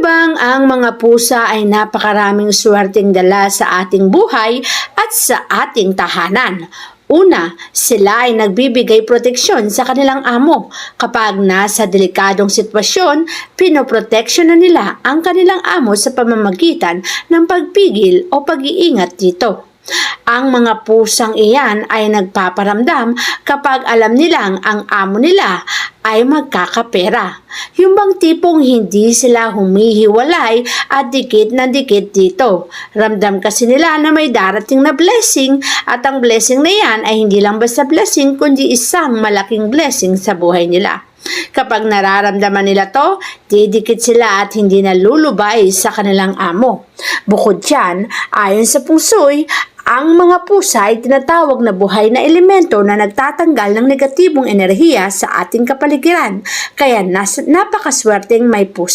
bang ang mga pusa ay napakaraming swerteng dala sa ating buhay at sa ating tahanan? Una, sila ay nagbibigay proteksyon sa kanilang amo. Kapag nasa delikadong sitwasyon, pinoproteksyon nila ang kanilang amo sa pamamagitan ng pagpigil o pag-iingat dito. Ang mga pusang iyan ay nagpaparamdam kapag alam nilang ang amo nila ay magkakapera. Yung bang tipong hindi sila humihiwalay at dikit na dikit dito. Ramdam kasi nila na may darating na blessing at ang blessing na yan ay hindi lang basta blessing kundi isang malaking blessing sa buhay nila. Kapag nararamdaman nila to, didikit sila at hindi nalulubay sa kanilang amo. Bukod dyan, ayon sa pusoy, ang mga pusa ay tinatawag na buhay na elemento na nagtatanggal ng negatibong enerhiya sa ating kapaligiran. Kaya napakaswerteng may pusa.